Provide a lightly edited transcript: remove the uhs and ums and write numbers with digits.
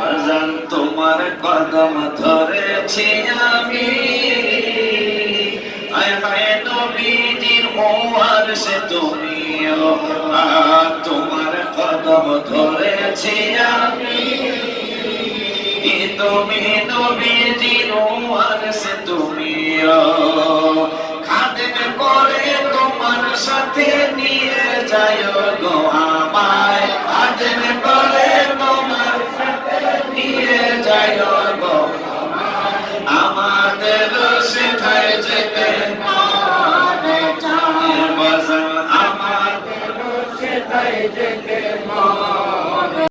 বাজান তোমার কদম ধরেছি আমি, আয় হায় নবীজির ওয়ারিস তুমিও, তোমার কদম ধরেছি আমি, তুমি নবীজির ওয়ারিস তুমিও, খাদেম করে তোমার সাথে নিয়ে যায় গো আমায়, খাদেম করে তোমার সাথে নিয়ে যায় গো আমাদের সেথায় যেতে মনে চায়, বাজান আমাদের সেথায় যেতে